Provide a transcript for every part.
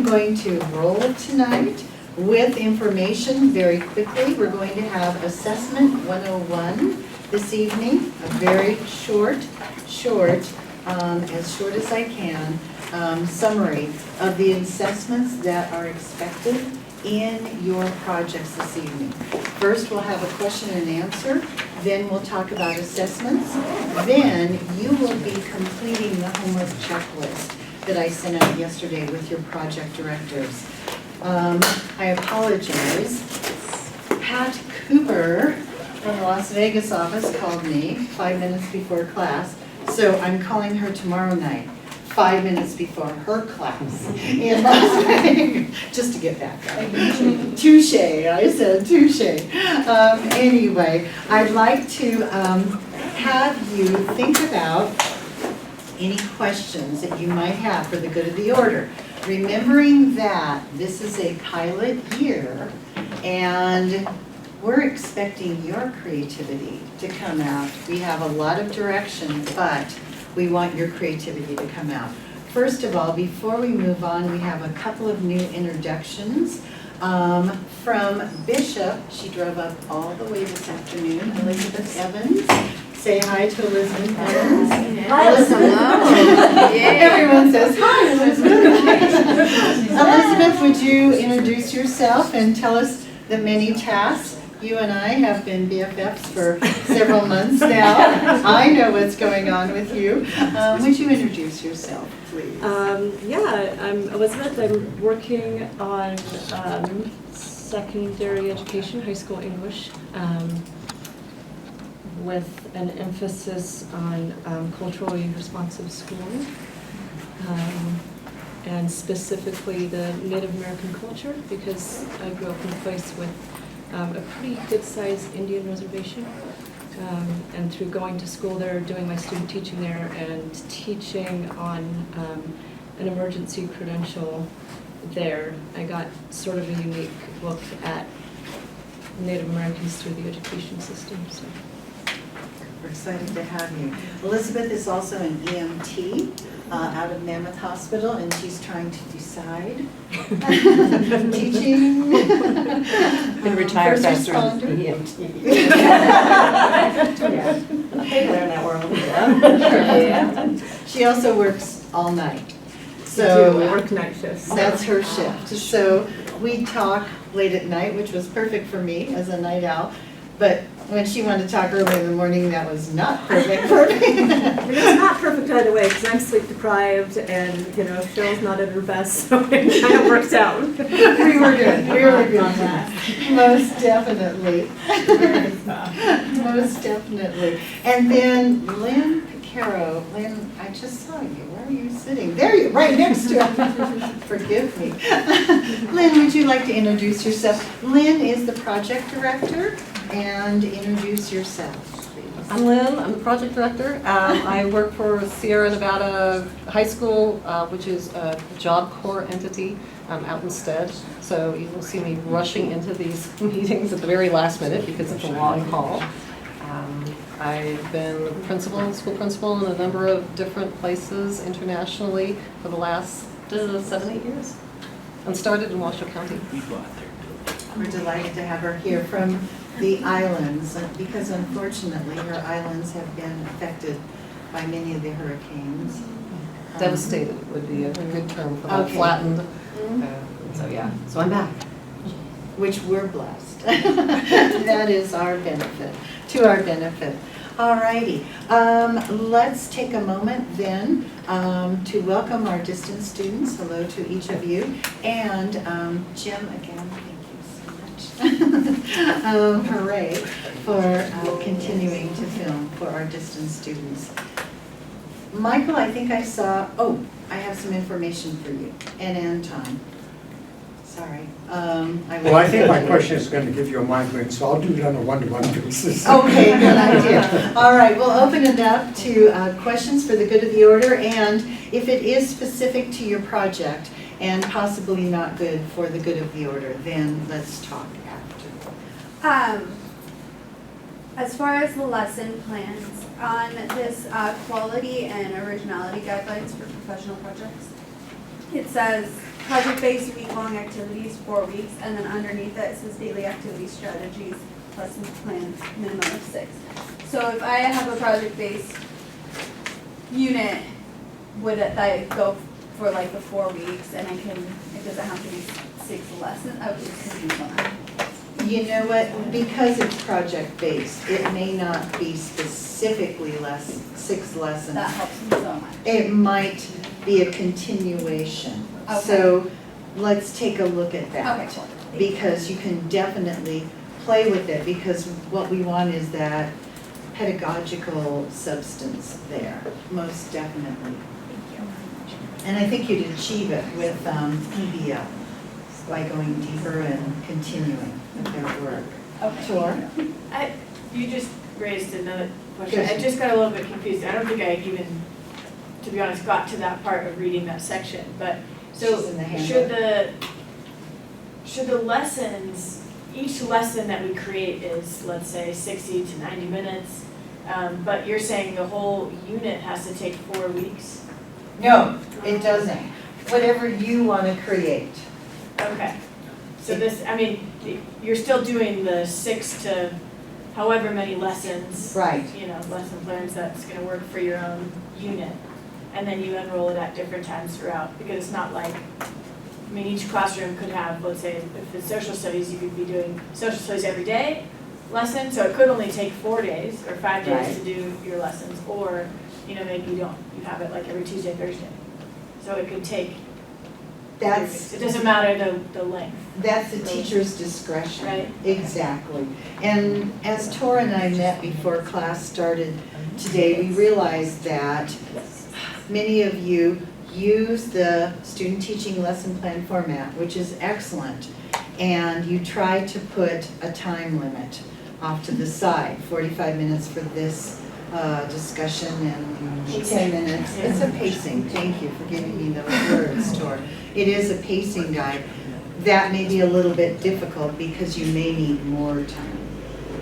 going to roll tonight with information very quickly. We're going to have Assessment 101 this evening, a very short, as short as I can, summary of the assessments that are expected in your projects this evening. First, we'll have a question and answer. Then we'll talk about assessments. Then you will be completing the homework checklist that I sent out yesterday with your project directors. I apologize. Pat Cooper from the Las Vegas office called me 5 minutes before class, so I'm calling her tomorrow night, 5 minutes before her class in Las Vegas, just to get back up. Touche, I said touche. Anyway, I'd like to have you think about any questions that you might have for the good of the order. Remembering that this is a pilot year and we're expecting your creativity to come out. We have a lot of direction, but we want your creativity to come out. First of all, before we move on, we have a couple of new introductions. From Bishop, she drove up all the way this afternoon, Elizabeth Evans. Say hi to Elizabeth Evans. Hi, Elizabeth. Everyone says hi, Elizabeth. Elizabeth, would you introduce yourself and tell us the many tasks? You and I have been BFFs for several months now. I know what's going on with you. Would you introduce yourself, please? Yeah, I'm Elizabeth. I'm working on secondary education, high school English, with an emphasis on culturally responsive schooling, and specifically the Native American culture, because I grew up in a place with a pretty good-sized Indian reservation, and through going to school there, doing my student teaching there, and teaching on an emergency credential there, I got sort of a unique look at Native Americans through the education system. So. We're excited to have you. Elizabeth is also an EMT out of Mammoth Hospital, and she's trying to decide. Teaching. Been retired first faster responder. EMT. Yeah. They learn that world. Yeah. She also works all night. So we work night shifts. That's her shift. So we talk late at night, which was perfect for me as a night owl. But when she wanted to talk early in the morning, that was not perfect for me. It's not perfect either way, because I'm sleep deprived, and Cheryl's not at her best, so it kind of works out. We were good. We were good on that. Most definitely. Most definitely. And then Lynn Picaro. Lynn, I just saw you. Where are you sitting? There you, right next to him. Forgive me. Lynn, would you like to introduce yourself? Lynn is the project director. And introduce yourself, please. I'm Lynn. I'm the project director. I work for Sierra Nevada High School, which is a Job Corps entity out in Stead. So you will see me rushing into these meetings at the very last minute because it's a long haul. I've been school principal in a number of different places internationally for the last 7-8 years, and started in Washoe County. We're delighted to have her here from the islands, because unfortunately her islands have been affected by many of the hurricanes. Devastated would be a good term for that. Okay. Flattened. So yeah, so I'm back. Which we're blessed. That is our benefit, to our benefit. All righty, let's take a moment then to welcome our distance students. Hello to each of you. And Jim, again, hooray for continuing to film for our distance students. Michael, I think I saw, I have some information for you, and Anton. Sorry. I think my question is going to give you a migraine, so I'll do it on a one-to-one basis. Okay, good idea. All right, we'll open it up to questions for the good of the order, and if it is specific to your project and possibly not good for the good of the order, then let's talk after. As far as the lesson plans, on this quality and originality guidelines for professional projects, it says project-based week-long activities, 4 weeks, and then underneath it, it says daily activity strategies, lessons plans, minimum of 6. So if I have a project-based unit, would I go for like the 4 weeks, and it doesn't have to be 6 lessons? I was just confused on that. You know what, because it's project-based, it may not be specifically 6 lessons. That helps me so much. It might be a continuation. Okay. So let's take a look at that. Okay, cool. Because you can definitely play with it, because what we want is that pedagogical substance there, most definitely. And I think you'd achieve it with EBL by going deeper and continuing with their work. Okay. Tor? You just raised another question. Yes. I just got a little bit confused. I don't think I even, to be honest, got to that part of reading that section. But so She's in the handbook. should the lessons, each lesson that we create is, let's say, 60 to 90 minutes, but you're saying the whole unit has to take 4 weeks? No, it doesn't. Whatever you want to create. Okay. So this, I mean, you're still doing the 6 to however many lessons. Right. You know, lesson plans that's gonna work for your own unit. And then you enroll it at different times throughout, because it's not like, I mean, each classroom could have, let's say, if it's social studies, you could be doing social studies every day lesson, so it could only take 4 days or 5 days Right. to do your lessons, or, you know, maybe you have it like every Tuesday, Thursday. So it could take, it doesn't matter the length. That's the teacher's discretion. Right. Exactly. And as Tor and I met before class started today, we realized that many of you use the student teaching lesson plan format, which is excellent. And you try to put a time limit off to the side, 45 minutes for this discussion and 10 minutes. It's a pacing. Thank you for giving me those words, Tor. It is a pacing guide. That may be a little bit difficult because you may need more time.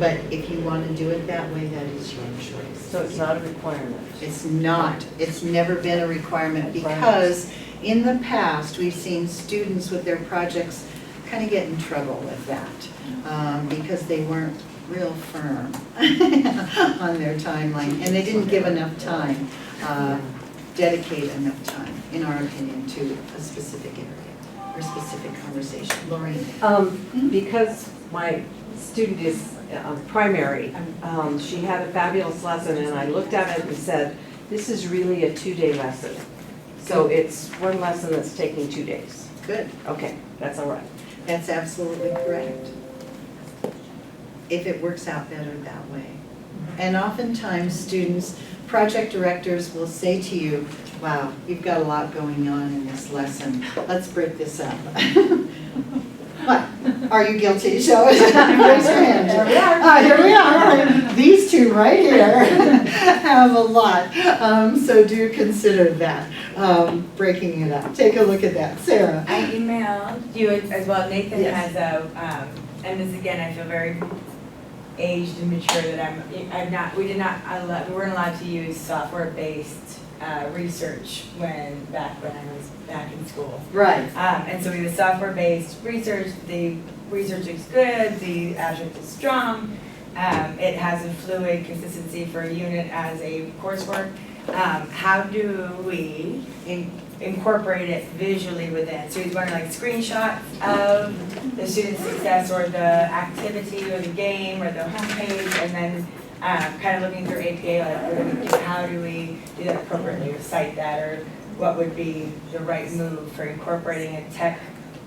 But if you want to do it that way, that is your choice. So it's not a requirement? It's not. It's never been a requirement because in the past, we've seen students with their projects kind of get in trouble with that because they weren't real firm on their timeline and they didn't give enough time, dedicate enough time, in our opinion, to a specific area or specific conversation. Lorraine? Because my student is primary, she had a fabulous lesson and I looked at it and said, this is really a 2-day lesson. So it's one lesson that's taking 2 days. Good. Okay, that's all right. That's absolutely correct. If it works out better that way. And oftentimes students, project directors will say to you, wow, you've got a lot going on in this lesson. Let's break this up. What? Are you guilty? Show us. Raise your hand. Here we are. Here we are. These two right here have a lot. So do consider that, breaking it up. Take a look at that. Sarah. I emailed you as well. Nathan Yes. has a, and this again, I feel very aged and mature that we weren't allowed to use software-based research back when I was back in school. Right. And so we use software-based research. The research is good. The abstract is strong. It has a fluid consistency for a unit as a coursework. How do we incorporate it visually within? So he's wondering like screenshots of the student success or the activity or the game or the homepage, and then kind of looking through APA, like how do we do that appropriately or cite that, or what would be the right move for incorporating a tech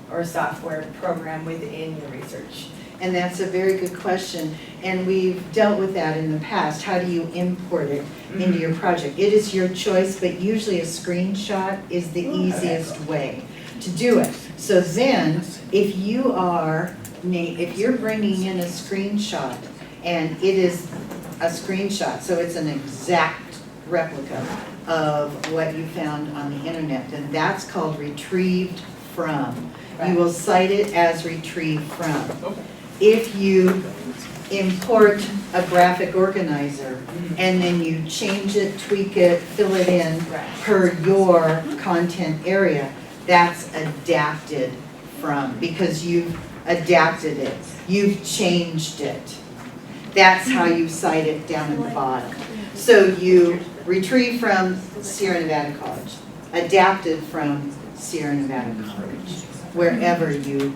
or software program within your research? And that's a very good question. And we've dealt with that in the past. How do you import it into your project? It is your choice, but usually a screenshot is the easiest way to do it. So then, if you're bringing in a screenshot, and it is a screenshot, so it's an exact replica of what you found on the internet, then that's called retrieved from. You will cite it as retrieved from. If you import a graphic organizer and then you change it, tweak it, fill it in per your content area, That's adapted from, because you've adapted it, you've changed it. That's how you cite it down at the bottom. So you retrieve from Sierra Nevada College, adapted from Sierra Nevada College, wherever you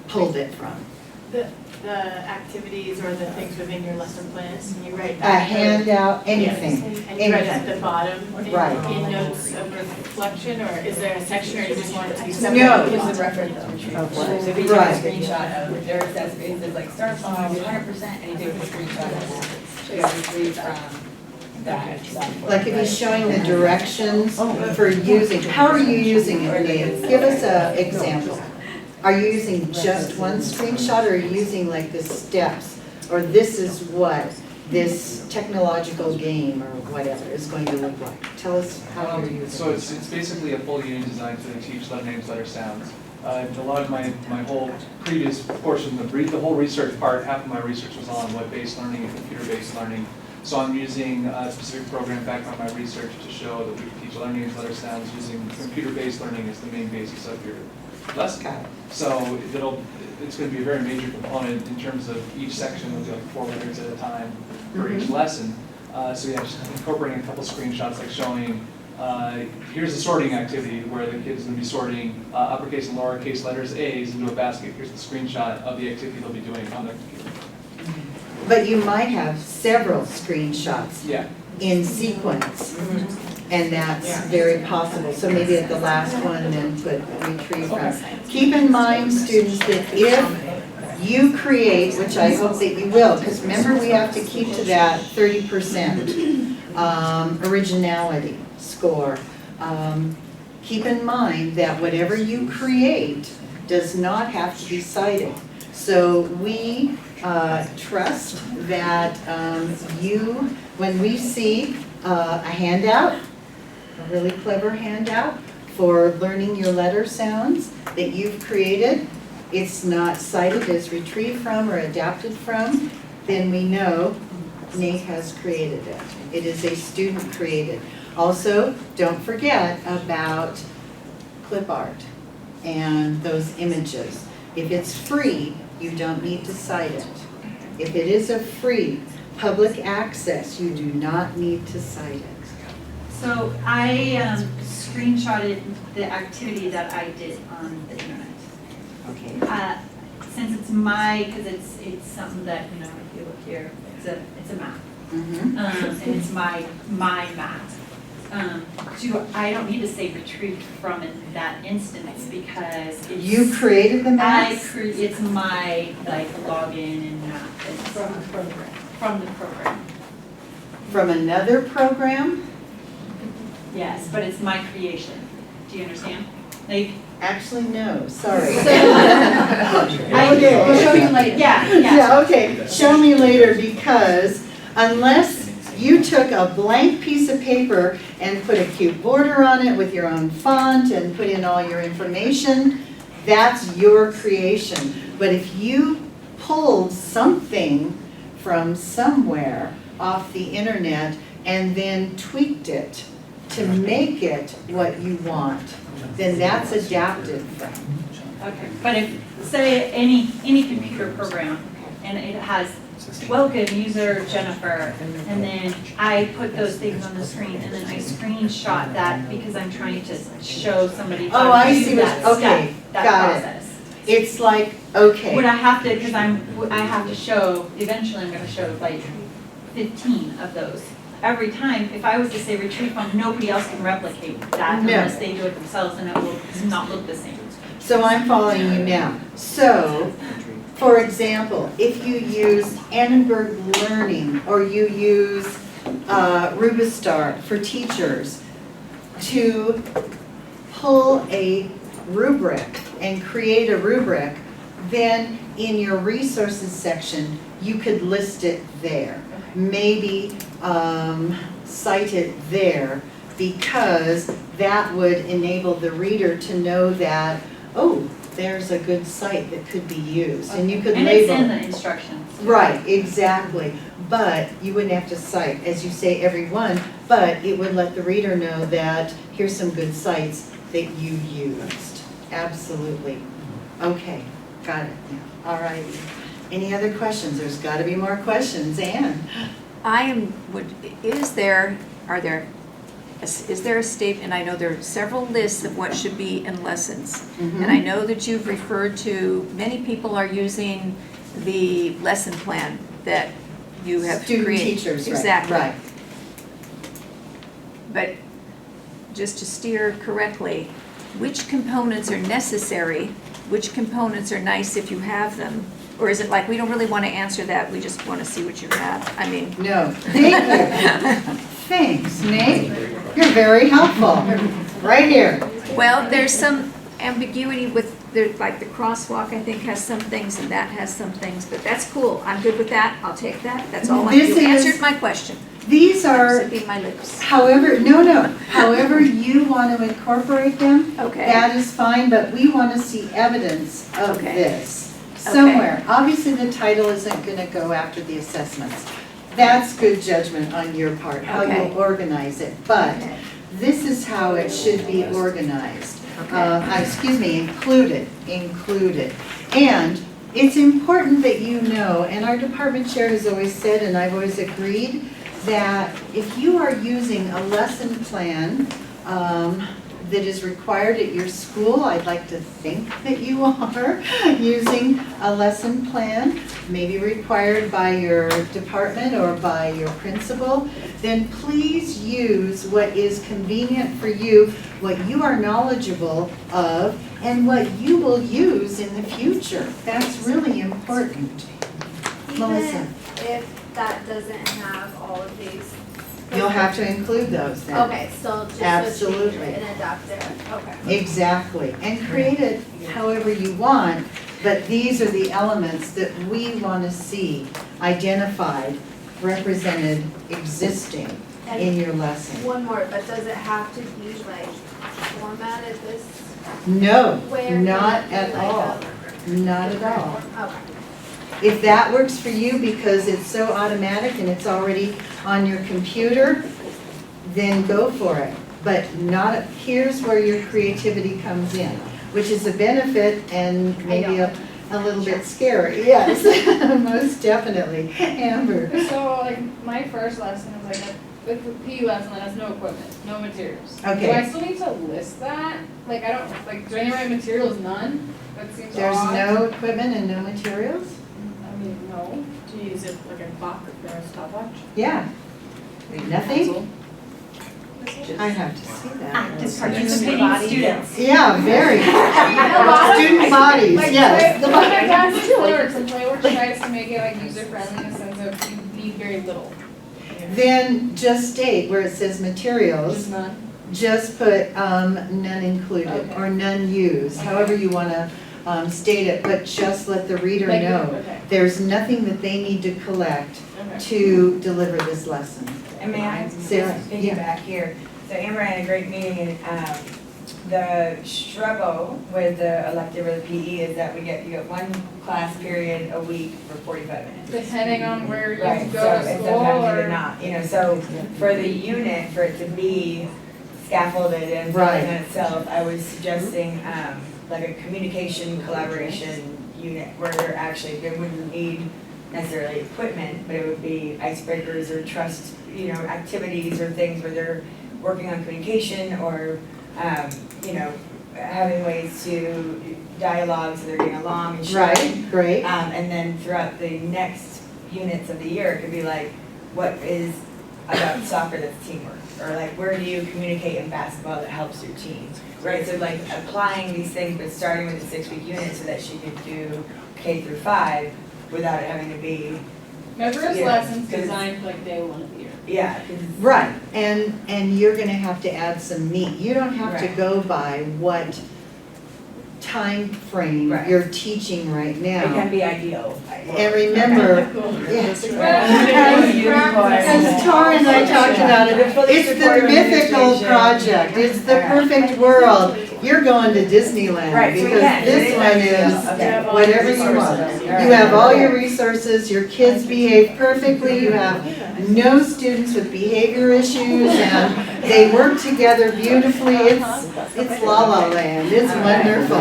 pulled it from. The activities or the things within your lesson plans, and you write A that. handout, Yes. anything. And you write it at the bottom Right. in notes of reflection, or is there a section, or you just want it to be separate? No. Gives a reference of retrieval. Of what? So if you take a Right. screenshot of their assessment, it says like start from 100%, and you take a screenshot of it, so retrieve from that. Like if he's showing the directions for using, how are you using it, Leah? Give us an example. Are you using just one screenshot, or are you using like the steps? Or this is what this technological game or whatever is going to look like? Tell us how you're using So it. it's basically a full unit designed to teach letter names, letter sounds. A lot of my whole previous portion, the whole research part, half of my research was on web-based learning and computer-based learning. So I'm using a specific program back on my research to show that we can teach letter names, letter sounds using computer-based learning as the main basis of your lesson. Got it. So it's going to be a very major component in terms of each section will be like 4 letters at a time for each lesson. So yeah, just incorporating a couple screenshots like showing, here's a sorting activity where the kid's going to be sorting uppercase and lowercase letters A's into a basket. Here's the screenshot of the activity they'll be doing on their computer. But you might have several screenshots Yeah. in sequence, and that's very possible. So maybe at the last one, then put retrieve from. Keep in mind, students, that if you create, which I hope that you will, because remember we have to keep to that 30% originality score. Keep in mind that whatever you create does not have to be cited. So we trust that you, when we see a handout, a really clever handout for learning your letter sounds that you've created, it's not cited as retrieved from or adapted from, then we know Nate has created it. It is a student created. Also, don't forget about clip art and those images. If it's free, you don't need to cite it. If it is a free public access, you do not need to cite it. So I screenshotted the activity that I did on the internet. Okay. Since it's because it's something that, you know, if you look here, it's a map. Mhm. And it's my map. I don't need to say retrieved from in that instance because it's. You created the maps? It's my like login and map. It's From the program. from the program. From another program? Yes, but it's my creation. Do you understand? Like, Actually, no, sorry. I'll show you later. Yeah, yeah. Yeah, okay, show me later, because unless you took a blank piece of paper and put a cute border on it with your own font and put in all your information, that's your creation. But if you pulled something from somewhere off the internet and then tweaked it to make it what you want, then that's adapted from. Okay, but if, say, any computer program, and it has, welcome user Jennifer, and then I put those things on the screen, and then I screenshot that because I'm trying to show somebody Oh, how I to see do what- that okay, step, that got it. process. It's like, okay. Would I have to, because I have to show, eventually I'm gonna show like 15 of those. Every time, if I was to say retrieve from, nobody else can replicate that No. unless they do it themselves, and it will not look the same. So I'm following you now. So, for example, if you use Annenberg Learning or you use Rubistar for teachers to pull a rubric and create a rubric, then in your resources section, you could list it there. Maybe cite it there, because that would enable the reader to know that, oh, there's a good site that could be used, and you could And label. it's in the instructions. Right, exactly, but you wouldn't have to cite, as you say, every one, but it would let the reader know that here's some good sites that you used. Absolutely. Okay, got it now. All right. Any other questions? There's got to be more questions. Ann? Is there a statement, and I know there are several lists of what should be in lessons. Mm-hmm. And I know that you've referred to, many people are using the lesson plan that you have created. Student teachers, right. Exactly. Right. But just to steer correctly, which components are necessary, which components are nice if you have them? Or is it like, we don't really want to answer that, we just want to see what you have? I mean. No, thank you. Thanks, Nate. You're very helpful. Right here. Well, there's some ambiguity with, like the crosswalk, I think, has some things, and that has some things, but that's cool. I'm good with that. I'll take that. That's all. You answered my question. These are, Zipping my lips. however, however you want to incorporate them, Okay. that is fine, but we want to see evidence of Okay. this somewhere. Obviously, the title isn't going to go after the assessments. That's good judgment on your part, how Okay. you'll organize it, but Okay. this is how it should be organized. Included. And it's important that you know, and our department chair has always said, and I've always agreed, that if you are using a lesson plan that is required at your school, I'd like to think that you are using a lesson plan, maybe required by your department or by your principal, then please use what is convenient for you, what you are knowledgeable of, and what you will use in the future. That's really important. Melissa. Even if that doesn't have all of these. You'll have to include those then. Okay, so just Absolutely. change it and adapt it, okay. Exactly, and create it however you want, but these are the elements that we want to see identified, represented, existing in your lesson. One more, but does it have to be like formatted this No, way? Or not can it be at like all, not at all. Okay. If that works for you because it's so automatic and it's already on your computer, then go for it. But not, here's where your creativity comes in, which is a benefit and maybe a little bit scary. Yes, most definitely. Amber. So like my first lesson was like with the PE lesson that has no equipment, no materials. Okay. Do I still need to list that? Like I don't, like do any write materials? None? That seems There's odd. no equipment and no materials? I mean, no. Do you use it like a clock or a stopwatch? Yeah. Nothing? I have to see that. Just participating students. Yeah, very. Student bodies, Like, yes. the one that does Playworks, and Playworks tries to make it like user-friendly in the sense of you need very little. Then just state where it says materials. Just none. Just put none included Okay. or none used, however you want to state it, but just let the reader Like, know. okay. There's nothing that they need to collect Okay. to deliver this lesson. And may I just Sarah, piggyback here? So Amber had a great meeting, and the struggle with the elective or the PE is that you get one class period a week for 45 minutes. Depending on where you Right, go so to and school sometimes or. you're not, so for the unit, for it to be scaffolded and Right. in itself, I was suggesting like a communication collaboration unit where they wouldn't need necessarily equipment, but it would be icebreakers or trust, activities or things where they're working on communication or, having ways to dialogue so they're getting along and sharing. Right, great. And then throughout the next units of the year, it could be like, what is about soccer that's teamwork? Or like, where do you communicate in basketball that helps your team? Right, so like applying these things, but starting with a 6-week unit so that she could do K through 5 without it having to be, My first Yeah, lesson's 'cause- designed for like day one of the year. yeah. 'Cause it's- Right, and you're gonna have to add some meat. You don't have to Right. go by what time frame Right. you're teaching right It can now. be ideal. And remember, yes, as As Tara and I talked about it, it's the mythical project, it's the perfect world. you're going to Disneyland. Right, so we Because can. this one is whatever you want. You have all your resources, your kids behave perfectly, you have no students with behavior issues, and they work together beautifully. It's La La Land, it's wonderful.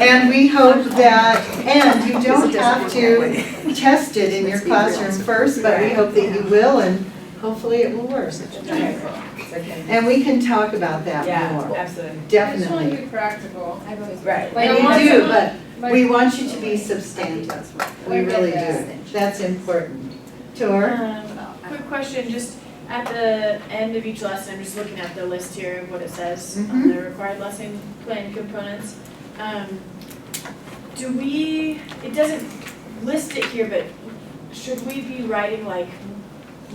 And we hope that, and you don't have to test it in your classroom first, but we hope that you will, and hopefully it will work. And we can talk about that more. Yeah, absolutely. I just want to Definitely. be practical. Right. Like, I And want you do, someone- but we want you to be substantive. We really do. That's important. Tor? Quick question, just at the end of each lesson, I'm just looking at the list here of what it says on Mhm. the required lesson plan components. Do we, it doesn't list it here, but should we be writing like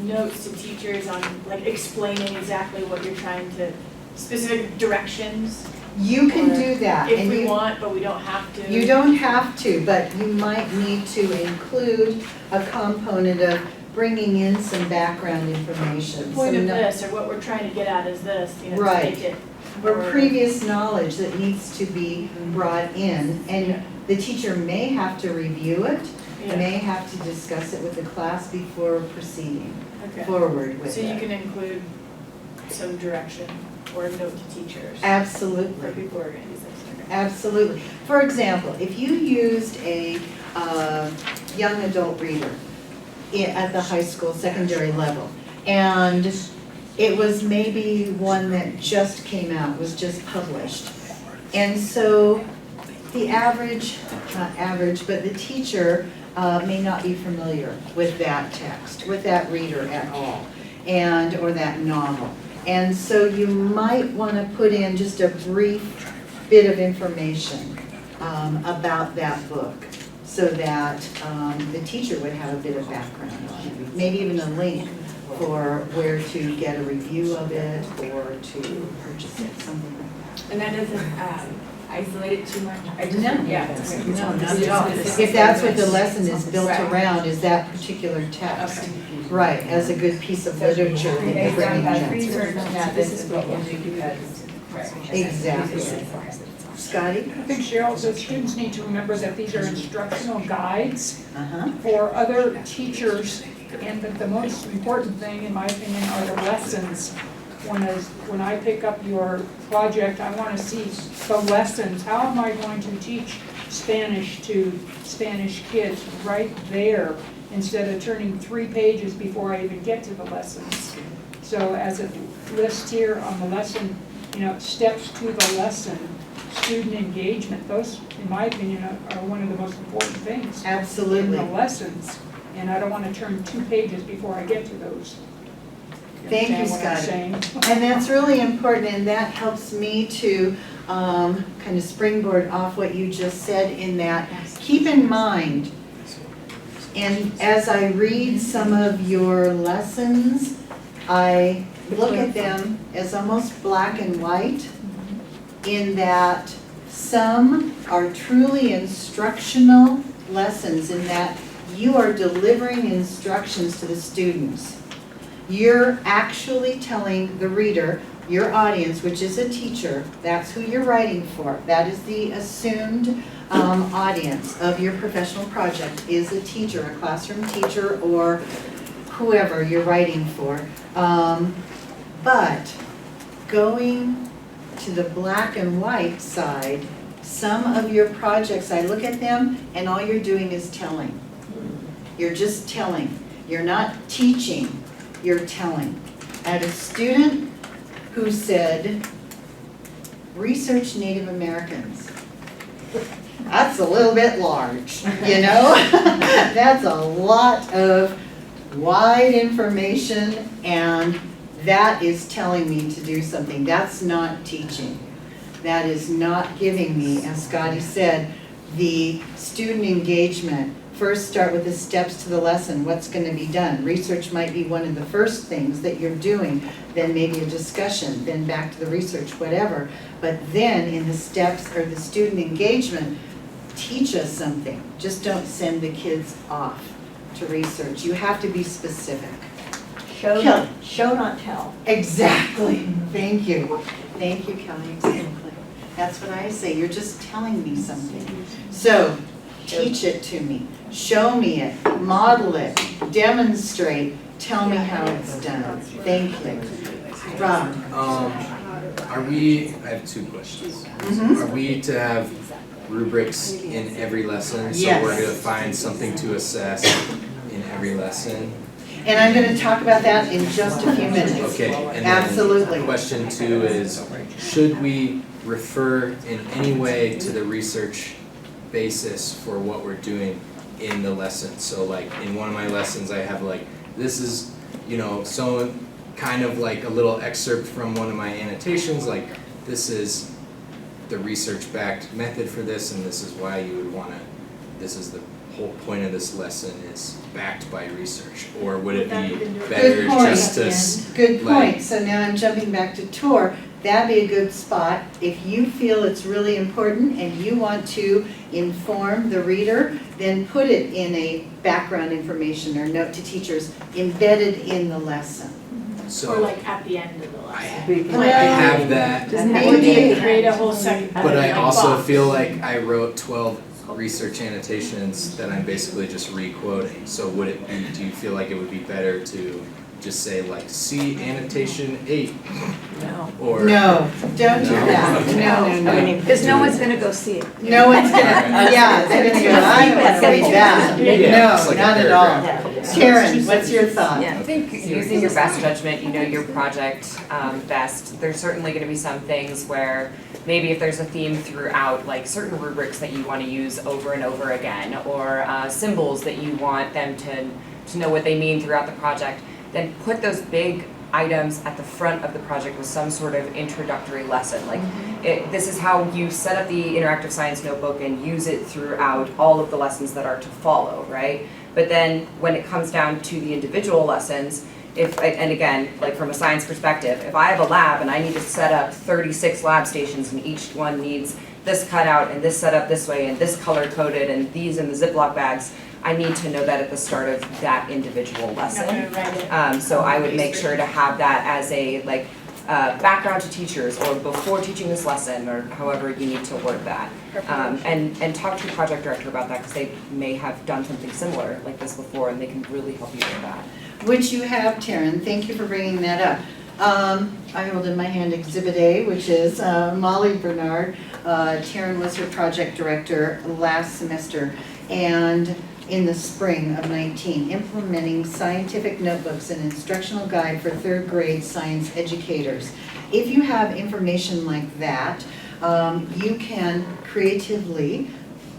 notes to teachers on like explaining exactly what you're trying to, specific directions? You can do that. If and we you- want, but we don't have to? You don't have to, but you might need to include a component of bringing in some background information. The point some of no- this, or what we're trying to get at is this, you know, to Right. make it. Or more- previous knowledge that needs to be brought in, and the teacher may have to review it, Yeah. may have to discuss it with the class before proceeding Okay. forward with So you it. can include some direction or a note to teachers for Absolutely, people who are gonna use this. Okay. absolutely. For example, if you used a young adult reader at the high school, secondary level, and it was maybe one that just came out, was just published. And so the average, not average, but the teacher may not be familiar with that text, with that reader at all, and, or that novel. And so you might want to put in just a brief bit of information about that book, so that the teacher would have a bit of background on it. Maybe even a link for where to get a review of it or to purchase it, something like that. And that doesn't isolate it too much? I just, No. yeah. No, not at all. If that's what the lesson is built Right. around, is that particular text. Okay. Right, as a good piece of literature that you're bringing in. Research, yeah, this is what we'll do because, right. Exactly. Scotty? I think Cheryl said students need to remember that these are instructional guides Uh-huh. for other teachers, and that the most important thing, in my opinion, are the lessons. When I pick up your project, I want to see the lessons. How am I going to teach Spanish to Spanish kids right there, instead of turning 3 pages before I even get to the lessons? So as it lists here on the lesson, steps to the lesson, student engagement, those, in my opinion, are one of the most important things in Absolutely. the lessons. And I don't want to turn 2 pages before I get to those. Thank you, understand what I'm Scotty. saying? And that's really important, and that helps me to kind of springboard off what you just said, in that, keep in mind, and as I read some of your lessons, I look at them as almost black and white, in that some are truly instructional lessons, in that you are delivering instructions to the students. You're actually telling the reader, your audience, which is a teacher, that's who you're writing for. That is the assumed audience of your professional project, is a teacher, a classroom teacher, or whoever you're writing for. But going to the black and white side, some of your projects, I look at them and all you're doing is telling. You're just telling. You're not teaching. You're telling. I had a student who said, research Native Americans. That's a little bit large, That's a lot of wide information, and that is telling me to do something. That's not teaching. That is not giving me, as Scotty said, the student engagement. First, start with the steps to the lesson. What's going to be done? Research might be one of the first things that you're doing, then maybe a discussion, then back to the research, whatever. But then in the steps or the student engagement, teach us something. Just don't send the kids off to research. You have to be specific. Show, not tell. Exactly. Thank you. Thank you, Kelly. That's what I say, you're just telling me something. So, teach it to me, show me it, model it, demonstrate, tell me how it's done. Thank you. Rob? I have two questions. Are we to have rubrics in every lesson? Yes. So we're gonna find something to assess in every lesson? And I'm gonna talk about that in just a few minutes. Okay, and Absolutely. then question two is, should we refer in any way to the research basis for what we're doing in the lesson? So like in one of my lessons, I have like, this is, so kind of like a little excerpt from one of my annotations, like this is the research-backed method for this, and this is why you would wanna, this is the whole point of this lesson is backed by research, or would it be better just to Good point, so now I'm jumping back to tour. That'd be a good spot. If you feel it's really important and you want to inform the reader, then put it in a background information or note to teachers embedded in the lesson. So Or like at the end of the lesson. I have that, Maybe. Create a whole second. but I like, also box. feel like I wrote 12 research annotations that I'm basically just re-quoting. So would it be, do you feel like it would be better to just say like, see annotation 8? No. Or? No, don't do that, Okay. no. Because no one's gonna go see it. No one's gonna, yeah, they're gonna go, I don't wanna read that. Yeah, it's No, like a not at paragraph. all. Karen, what's your thought? Yeah. I think using your best judgment, your project best, there's certainly gonna be some things where maybe if there's a theme throughout, like certain rubrics that you wanna use over and over again, or symbols that you want them to know what they mean throughout the project, then put those big items at the front of the project with some sort of introductory lesson. Like, this is how you set up the interactive science notebook and use it throughout all of the lessons that are to follow, right? But then when it comes down to the individual lessons, and again, like from a science perspective, if I have a lab and I need to set up 36 lab stations and each one needs this cut out and this set up this way and this color coded and these in the Ziploc bags, I need to know that at the start of that individual lesson. You're not gonna write it. So I would make sure to have that as a background to teachers or before teaching this lesson or however you need to word that. And talk to your project director about that because they may have done something similar like this before and they can really help you with that. Which you have, Taryn, thank you for bringing that up. I hold in my hand Exhibit A, which is Molly Bernard. Taryn was her project director last semester, and in the spring of 19, implementing scientific notebooks and instructional guide for third grade science educators. If you have information like that, you can creatively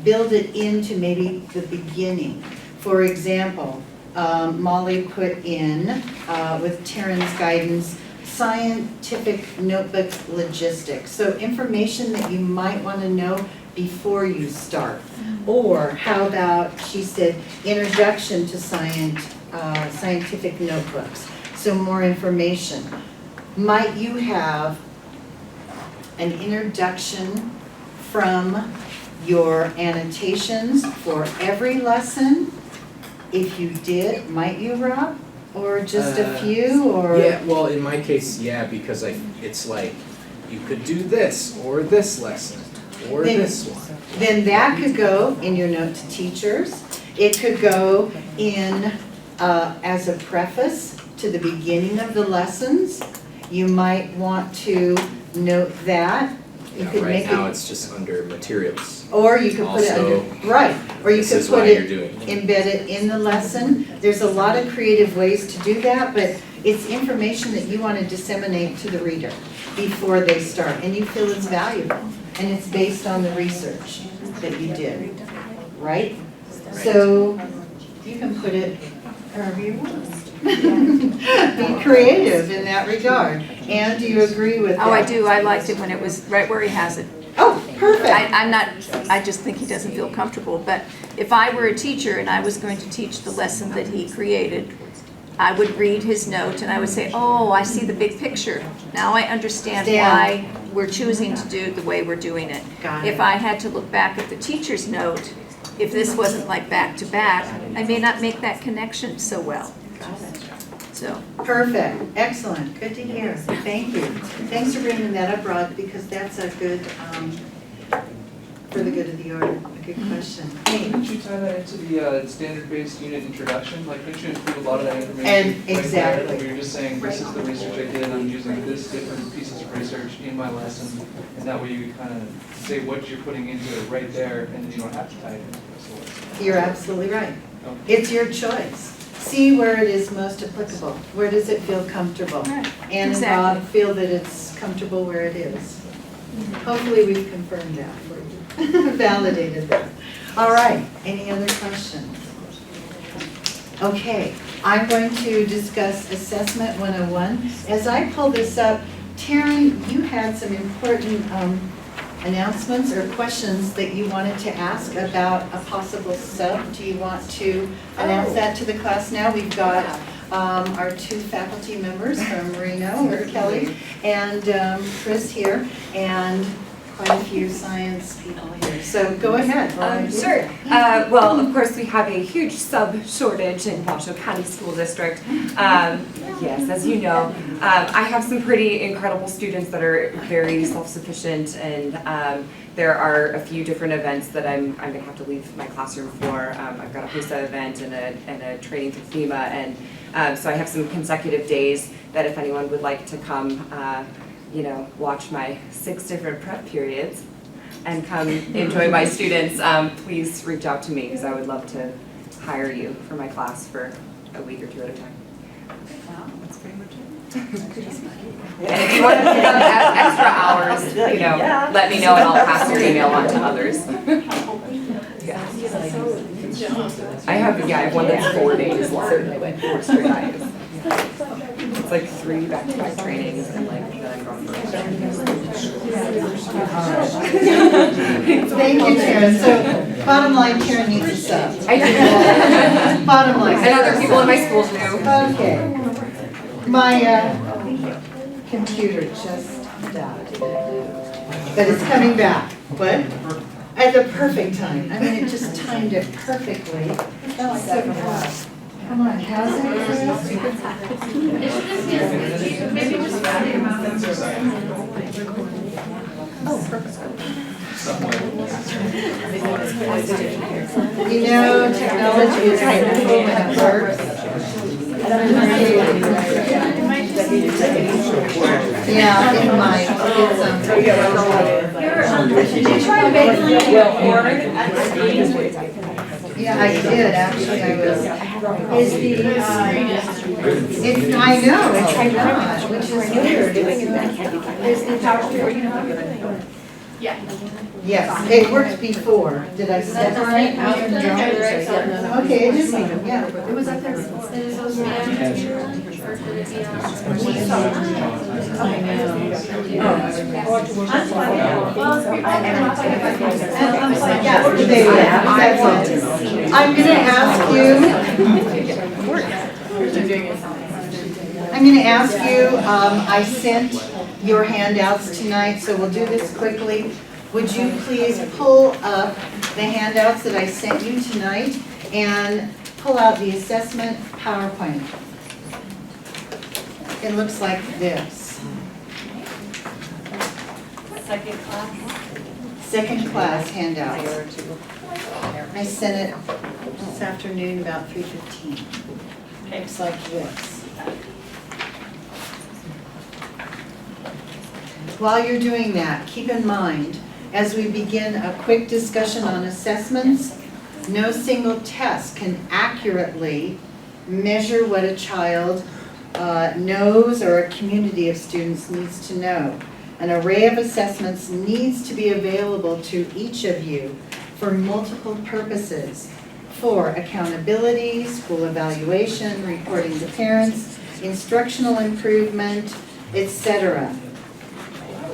build it into maybe the beginning. For example, Molly put in, with Taryn's guidance, scientific notebook logistics. So information that you might want to know before you start. Or how about, she said, introduction to scientific notebooks. So more information. Might you have an introduction from your annotations for every lesson? If you did, might you, Rob? Or just a few, or? Yeah, well, in my case, yeah, because it's like, you could do this, or this lesson, or this one. Then that could go in your note to teachers. It could go in as a preface to the beginning of the lessons. You might want to note that. You could Right make now, it, it's just under materials. or you could put it Also, under, right, or you This could is put why it you're doing it. embedded in the lesson. There's a lot of creative ways to do that, but it's information that you want to disseminate to the reader before they start, and you feel it's valuable, and it's based on the research that you did, right? So you can put it however you want. Be creative in that regard. Anne, do you agree with that? Oh, I do, I liked it when it was right where he has it. Oh, perfect. I just think he doesn't feel comfortable, but if I were a teacher and I was going to teach the lesson that he created, I would read his note and I would say, oh, I see the big picture. Now I understand why we're choosing to do the way we're doing it. Got it. If I had to look back at the teacher's note, if this wasn't like back to back, I may not make that connection so well. Got it. So so. Perfect, excellent, good to hear, thank you. Thanks for bringing that up, Rod, because that's a good, for the good of the order, a good question. Hey, Couldn't you tie that into the standard-based unit introduction? Like, couldn't you include a lot of that information? And right there? exactly. Where you're just saying, this is the research I did, I'm using this different pieces of research in my lesson, and that way you kind of say what you're putting into it right there, and you don't have to tie it into the lesson. You're absolutely right. Okay. It's your choice. See where it is most applicable. Where does it feel comfortable? Right, And exactly. Rob, feel that it's comfortable where it is. Hopefully we've confirmed that for you, validated that. All right, any other questions? Okay, I'm going to discuss Assessment 101. As I pull this up, Taryn, you had some important announcements or questions that you wanted to ask about a possible sub. Do you want to announce that to the class now? We've got our two faculty members from Reno, or Kelly, and Chris here, and quite a few science people here. So go ahead. Sure. Well, of course, we have a huge sub shortage in Washoe County School District. Yes, as you know, I have some pretty incredible students that are very self-sufficient, and there are a few different events that I'm going to have to leave my classroom for. I've got a HOSA event and a training through FEMA, and so I have some consecutive days that if anyone would like to come, watch my 6 different prep periods and come enjoy my students, please reach out to me because I would love to hire you for my class for a week or 2 at a time. That's pretty much it. And if you want to pick up extra hours, let me know and I'll pass your email on to others. I have one that's 4 days long, like 4 straight days. It's like 3 back-to-back trainings and then I'm going for Thank you, Taryn. So bottom line, Taryn needs a sub. I do. Bottom line. And other people in my school do. Okay. My computer just died. But it's coming back. What? At the perfect time. I mean, it just timed it perfectly. So, come on, how's it? Maybe just add your mouth. Oh, perfect. You know, technology is wonderful when it works. Yeah, it might. Did you try making your board at the stage? Yeah, I did, actually, I was. It's, I know, it's not, which is weird. Is the PowerPoint? Yeah. Yes, it worked before. Did I set it right? Okay, it is, yeah. It was up there before. Is those or could it be I'm gonna ask you, I sent your handouts tonight, so we'll do this quickly. Would you please pull up the handouts that I sent you tonight and pull out the assessment PowerPoint. It looks like this. Second class. Second class handout. I sent it this afternoon about 3:15. Looks like this. While you're doing that, keep in mind, as we begin a quick discussion on assessments, no single test can accurately measure what a child knows or a community of students needs to know. An array of assessments needs to be available to each of you for multiple purposes. For accountability, school evaluation, reporting to parents, instructional improvement, etc.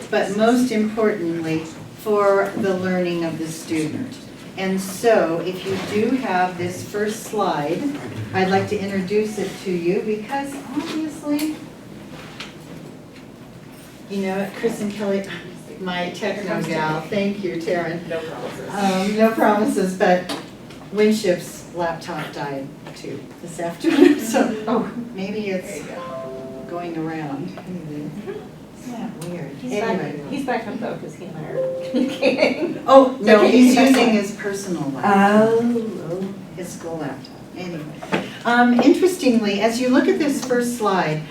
But most importantly, for the learning of the student. And so, if you do have this first slide, I'd like to introduce it to you because obviously, you know, Chris and Kelly, my techno gal, thank you, Taryn. No promises. No promises, but Winship's laptop died too this afternoon, so maybe it's going around. Yeah, weird. Anyway. He's back up though, because he and I are communicating. Oh, no, he's using his personal laptop. Oh. His school laptop, anyway. Interestingly, as you look at this first slide,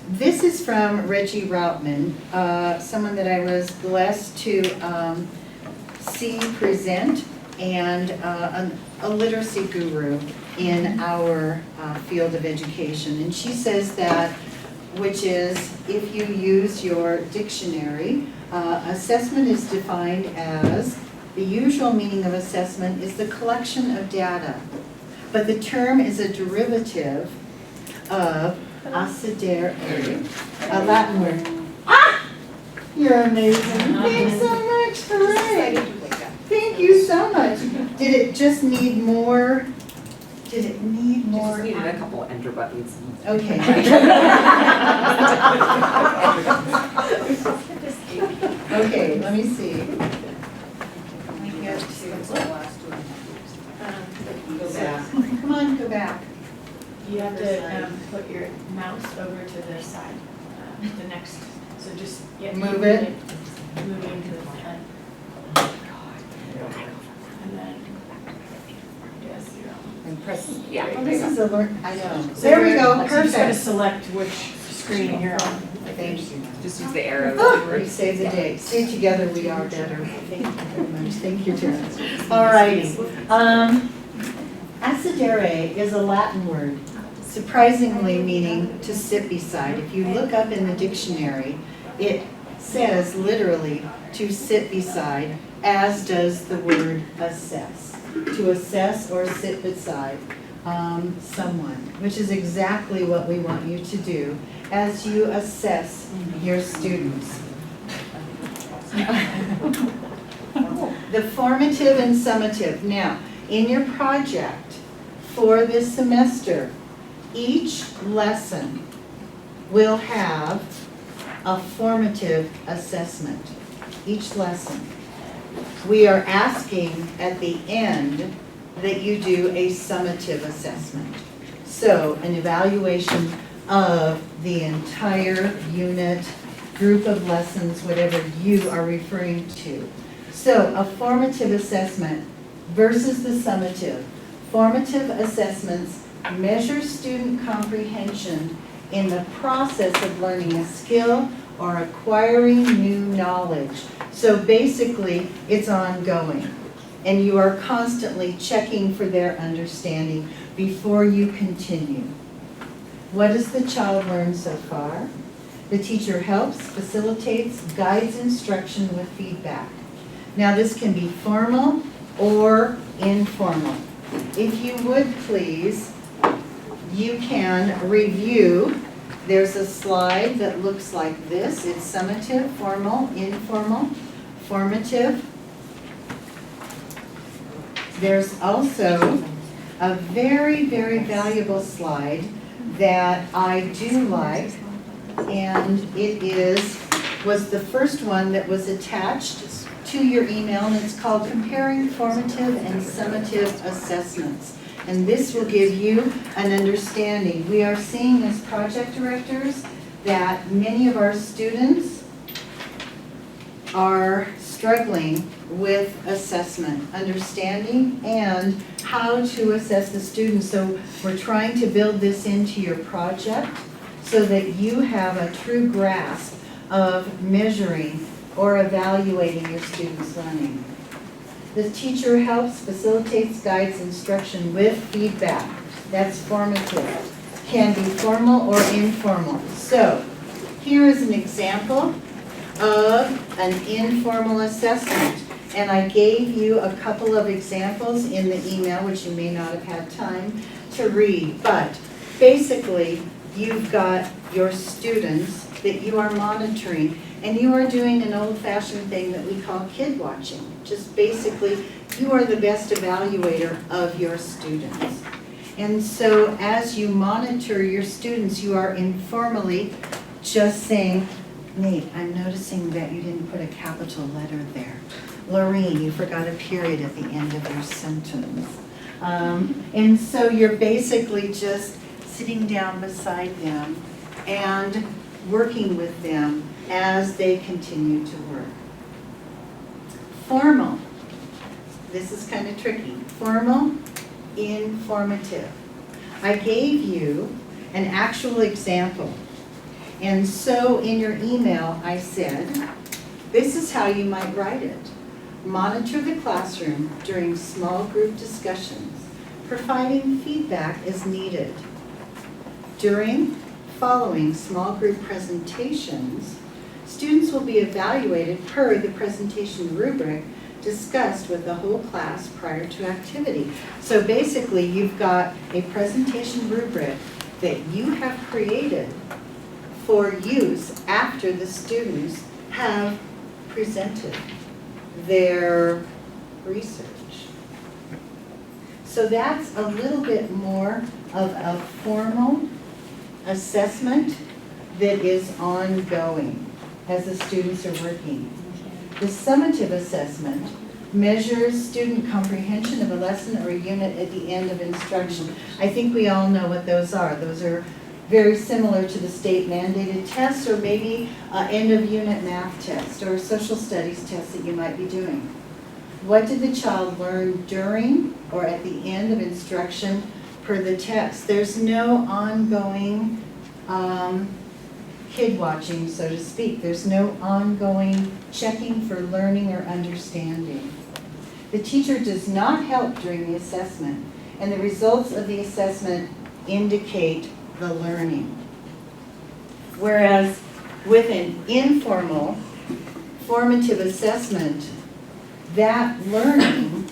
this is from Reggie Routman, someone that I was blessed to see present, and a literacy guru in our field of education. And she says that, which is, if you use your dictionary, assessment is defined as, the usual meaning of assessment is the collection of data, but the term is a derivative of assedere, a Latin word. Ah! You're amazing. Thanks so much. Hooray. Thank you so much. Did it just need more? Did it need more? Just needed a couple enter buttons. Okay. Okay, let me see. Go back. Come on, go back. You have to put your mouse over to the side, the next, so just, yeah. Move it. Move it into the front. And then, yes, you're on. And press. Yeah. Oh, this is a learn, I know. So There we you're- go, so you just gotta perfect. select which screen you're on. Thank you. Just use the arrows. Oh, you saved the day. Stay together, we are better. Thank you very much. Thank you, Terrence. All righty. Assedere is a Latin word, surprisingly meaning to sit beside. If you look up in the dictionary, it says literally to sit beside, as does the word assess. To assess or sit beside someone, which is exactly what we want you to do as you assess your students. The formative and summative. Now, in your project for this semester, each lesson will have a formative assessment. Each lesson. We are asking at the end that you do a summative assessment. So, an evaluation of the entire unit, group of lessons, whatever you are referring to. So, a formative assessment versus the summative. Formative assessments measure student comprehension in the process of learning a skill or acquiring new knowledge. So basically, it's ongoing, and you are constantly checking for their understanding before you continue. What does the child learn so far? The teacher helps, facilitates, guides instruction with feedback. Now this can be formal or informal. If you would please, you can review. There's a slide that looks like this. It's summative, formal, informal, formative. There's also a very, very valuable slide that I do like, and it was the first one that was attached to your email, and it's called Comparing Formative and Summative Assessments. And this will give you an understanding. We are seeing as project directors that many of our students are struggling with assessment, understanding, and how to assess the students. So we're trying to build this into your project so that you have a true grasp of measuring or evaluating your students' learning. The teacher helps, facilitates, guides instruction with feedback. That's formative. Can be formal or informal. So here is an example of an informal assessment. And I gave you a couple of examples in the email, which you may not have had time to read. But basically, you've got your students that you are monitoring, and you are doing an old-fashioned thing that we call kid watching. Just basically, you are the best evaluator of your students. And so as you monitor your students, you are informally just saying, Nate, I'm noticing that you didn't put a capital letter there. Lorraine, you forgot a period at the end of your sentence. And so you're basically just sitting down beside them and working with them as they continue to work. Formal. This is kind of tricky. Formal, informative. I gave you an actual example. And so in your email, I said, this is how you might write it. Monitor the classroom during small group discussions, providing feedback as needed. Following small group presentations, students will be evaluated per the presentation rubric discussed with the whole class prior to activity. So basically, you've got a presentation rubric that you have created for use after the students have presented their research. So that's a little bit more of a formal assessment that is ongoing as the students are working. The summative assessment measures student comprehension of a lesson or a unit at the end of instruction. I think we all know what those are. Those are very similar to the state mandated tests, or maybe end of unit math test or social studies test that you might be doing. What did the child learn during or at the end of instruction per the test? There's no ongoing kid watching, so to speak. There's no ongoing checking for learning or understanding. The teacher does not help during the assessment, and the results of the assessment indicate the learning. Whereas with an informal formative assessment, that learning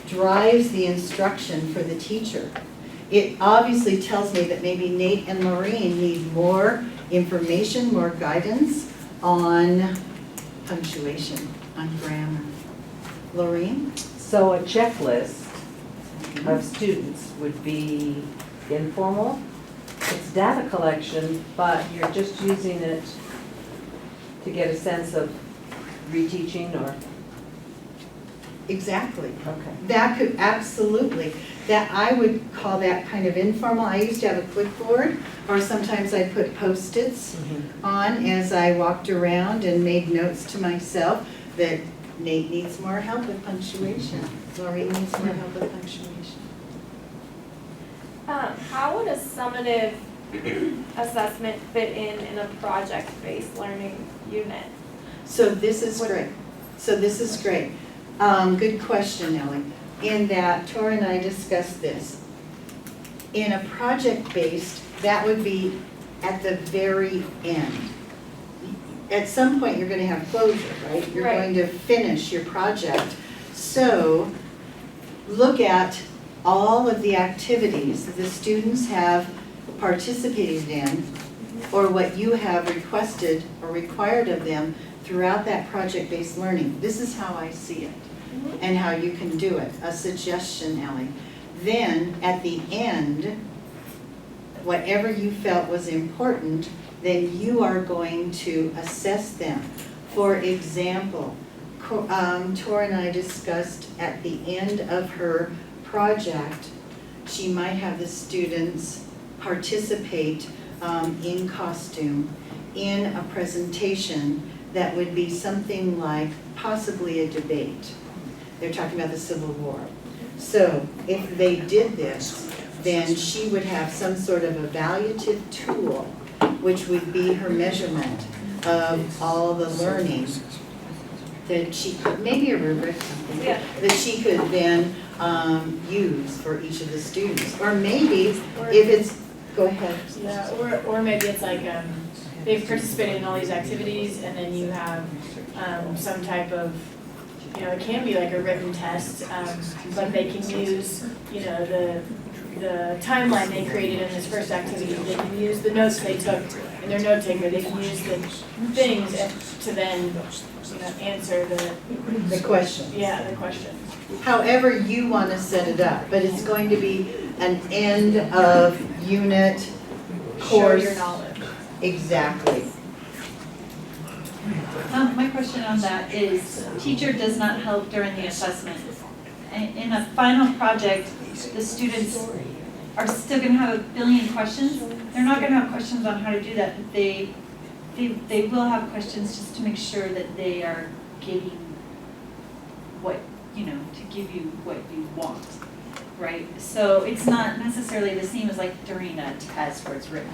drives the instruction for the teacher. It obviously tells me that maybe Nate and Maureen need more information, more guidance on punctuation, on grammar. Lorraine? So a checklist of students would be informal. It's data collection, but you're just using it to get a sense of reteaching or? Exactly. Okay. That could, absolutely. That, I would call that kind of informal. I used to have a clipboard, or sometimes I put Post-its on as I walked around and made notes to myself that Nate needs more help with punctuation. Lori needs more help with punctuation. How would a summative assessment fit in a project-based learning unit? So this is great. Good question, Ellie. In that, Tora and I discussed this. In a project-based, that would be at the very end. At some point, you're going to have closure, right? You're going to finish your project. So look at all of the activities that the students have participated in, or what you have requested or required of them throughout that project-based learning. This is how I see it, and how you can do it. A suggestion, Ellie. Then, at the end, whatever you felt was important, then you are going to assess them. For example, Tora and I discussed at the end of her project, she might have the students participate in costume in a presentation that would be something like possibly a debate. They're talking about the Civil War. So if they did this, then she would have some sort of evaluative tool, which would be her measurement of all the learning that she could, maybe a rubric, something, that she could then use for each of the students. Or maybe, if it's, go ahead. Yeah, or maybe it's like they've participated in all these activities, and then you have some type of, it can be like a written test, but they can use, the timeline they created in this first activity. They can use the notes they took in their note taker. They can use the things to then, answer the question. Yeah, the question. However you want to set it up, but it's going to be an end of unit course. Show your knowledge. Exactly. My question on that is, teacher does not help during the assessment. In a final project, the students are still gonna have a billion questions. They're not gonna have questions on how to do that, but they will have questions just to make sure that they are giving what, to give you what you want, right? So it's not necessarily the same as like during a test where it's written,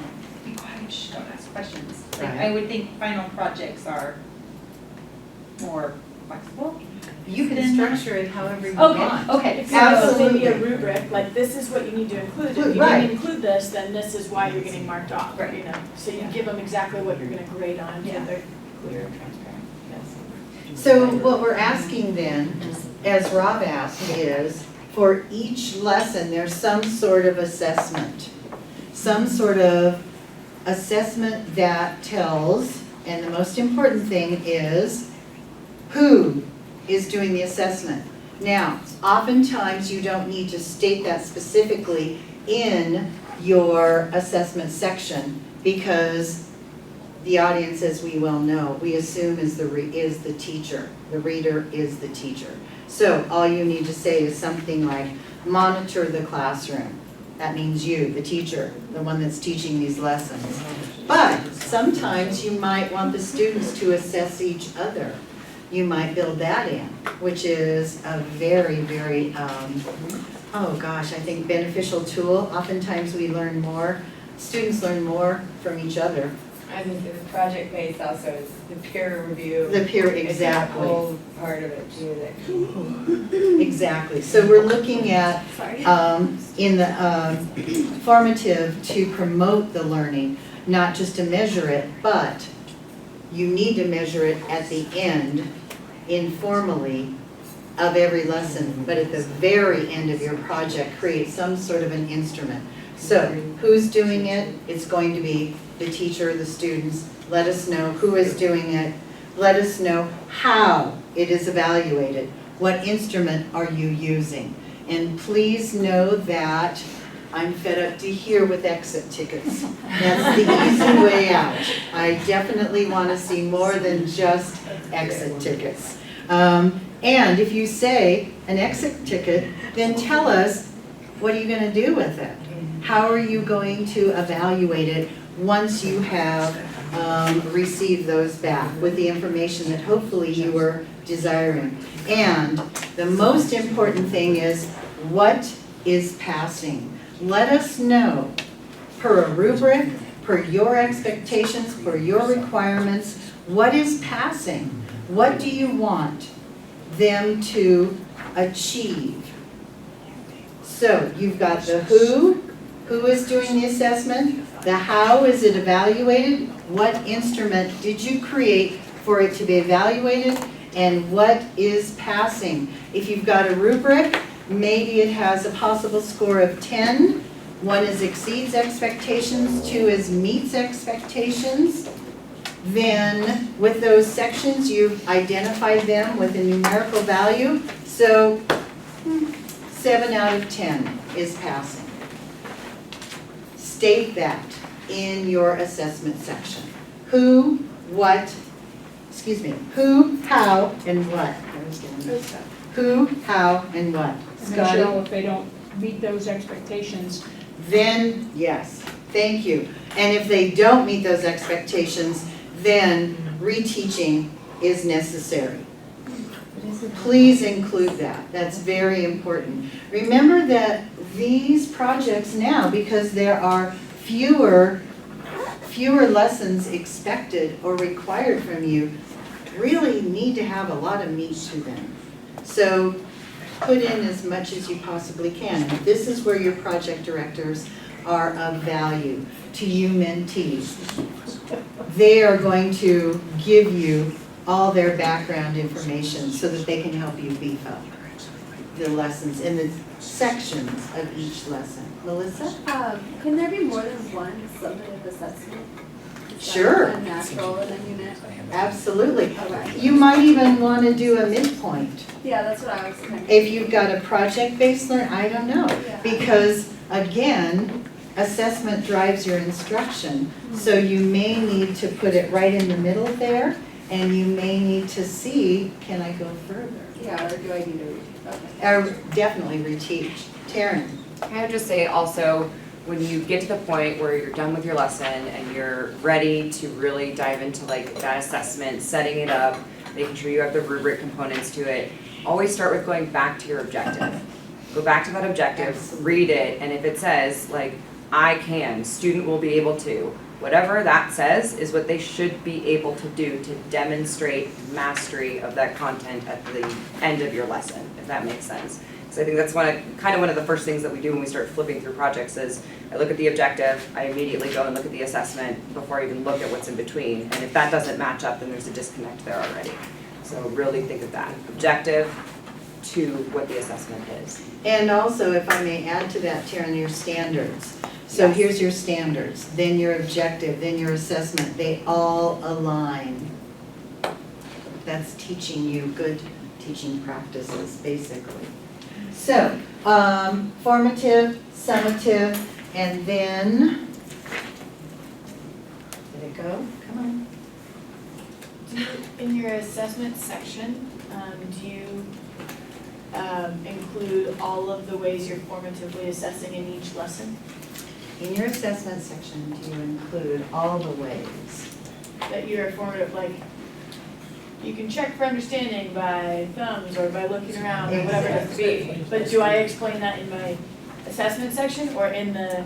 be quiet, shh, don't ask questions. Like, I would think final projects are more flexible. You can structure it however you want. Okay, It's also maybe a rubric, like this is what you need to include. If you Right. didn't include this, then this is why you're getting marked off, Right. So you give them exactly what you're gonna grade on, so Yeah. they're clear and transparent. Yes. So what we're asking then, as Rob asked, is for each lesson, there's some sort of assessment. Some sort of assessment that tells, and the most important thing is, who is doing the assessment. Now, oftentimes you don't need to state that specifically in your assessment section because the audience, as we well know, we assume is the teacher. The reader is the teacher. So all you need to say is something like, monitor the classroom. That means you, the teacher, the one that's teaching these lessons. But sometimes you might want the students to assess each other. You might build that in, which is a very, very, I think beneficial tool. Oftentimes we learn more, students learn more from each other. I think the project-based also is the peer review. The peer, It's exactly. a whole part of it too. Exactly. So we're looking at, in the formative to promote the learning, not just to measure it, but you need to measure it at the end, informally, of every lesson, but at the very end of your project, create some sort of an instrument. So, who's doing it? It's going to be the teacher, the students. Let us know who is doing it. Let us know how it is evaluated. What instrument are you using? And please know that I'm fed up to here with exit tickets. That's the easy way out. I definitely want to see more than just exit tickets. And if you say an exit ticket, then tell us, what are you going to do with it? How are you going to evaluate it once you have received those back with the information that hopefully you were desiring? And the most important thing is, what is passing? Let us know, per a rubric, per your expectations, per your requirements, what is passing? What do you want them to achieve? So you've got the who is doing the assessment, the how is it evaluated, what instrument did you create for it to be evaluated, and what is passing. If you've got a rubric, maybe it has a possible score of 10. 1 is exceeds expectations, 2 is meets expectations. Then with those sections, you've identified them with a numerical value. So 7 out of 10 is passing. State that in your assessment section. Who, how, and what. Who, how, and what. And then Cheryl, if they don't meet those expectations. Then, yes, thank you. And if they don't meet those expectations, then reteaching is necessary. Please include that. That's very important. Remember that these projects now, because there are fewer lessons expected or required from you, really need to have a lot of meat to them. So put in as much as you possibly can. And this is where your project directors are of value to you mentees. They are going to give you all their background information so that they can help you beef up the lessons in the sections of each lesson. Melissa? Can there be more than one summative assessment? Sure. A natural in a unit? Absolutely. Okay. You might even want to do a midpoint. Yeah, that's what I was thinking. If you've got a project-based learn, I don't know. Yeah. Because again, assessment drives your instruction. So you may need to put it right in the middle there and you may need to see, can I go further? Yeah, or do I need to, okay. Or definitely reteach. Taryn? I would just say also, when you get to the point where you're done with your lesson and you're ready to really dive into like that assessment, setting it up, making sure you have the rubric components to it, always start with going back to your objective. Go back to that objective, read it, and if it says like, I can, student will be able to, whatever that says is what they should be able to do to demonstrate mastery of that content at the end of your lesson, if that makes sense. So I think that's one of the first things that we do when we start flipping through projects is I look at the objective, I immediately go and look at the assessment before I even look at what's in between. And if that doesn't match up, then there's a disconnect there already. So really think of that, objective to what the assessment is. And also, if I may add to that, Taryn, your standards. So Yes. here's your standards, then your objective, then your assessment, they all align. That's teaching you good teaching practices, basically. So, formative, summative, and then, did it go? Come on. In your assessment section, do you include all of the ways you're formatively assessing in each lesson? In your assessment section, do you include all the ways? That you're formative, like, you can check for understanding by thumbs or by looking around or whatever it be. But do I explain that in my assessment section or in the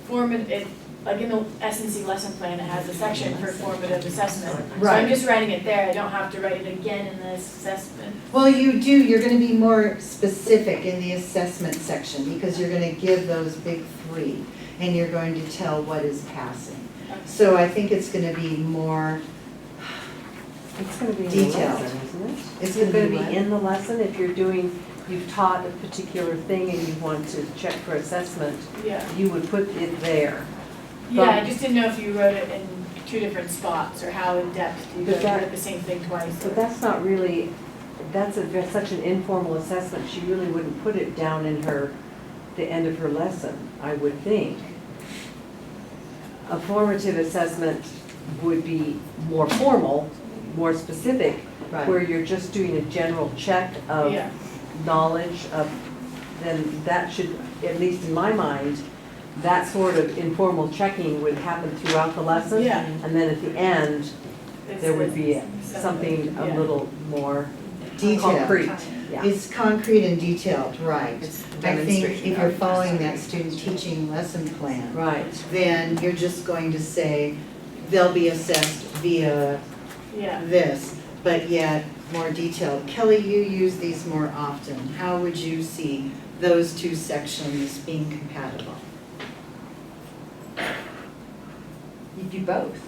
formative, like in the SNC lesson plan, it has a section for formative assessment. So Right. I'm just writing it there, I don't have to write it again in this assessment. Well, you do, you're gonna be more specific in the assessment section because you're gonna give those big three and you're going to tell what is passing. So I think it's gonna be more It's gonna be in the detailed. lesson, isn't it? It's It's gonna gonna be be in the lesson if you're doing, you've taught a particular thing and you want to check for assessment, Yeah. you would put it there. Yeah, I just didn't know if you wrote it in two different spots or how in depth do you But go that- write the same thing twice. But that's not really, that's such an informal assessment, she really wouldn't put it down in the end of her lesson, I would think. A formative assessment would be more formal, more specific, where you're just doing a general check of Yeah. knowledge of, then that should, at least in my mind, that sort of informal checking would happen throughout the lesson. Yeah. And then at the end, It's there would be something, something a yeah. little more detailed. concrete. Yeah. It's concrete and detailed, right. It's I think demonstration if you're of following that mastery. student teaching lesson plan, Right. then you're just going to say, they'll be assessed via Yeah. this, but yet more detailed. Kelly, you use these more often. How would you see those two sections being compatible? You do both.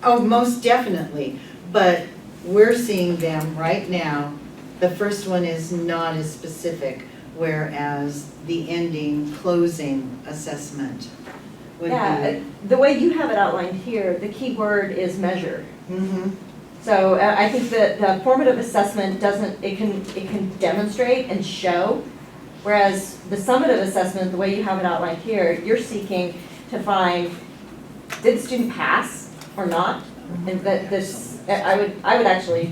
Oh, most definitely, but we're seeing them right now. The first one is not as specific, whereas the ending, closing assessment would be. Yeah, the way you have it outlined here, the key word is measure. Mhm. So I think that the formative assessment doesn't, it can demonstrate and show, whereas the summative assessment, the way you have it outlined here, you're seeking to find, did the student pass or not? And that this, I would actually,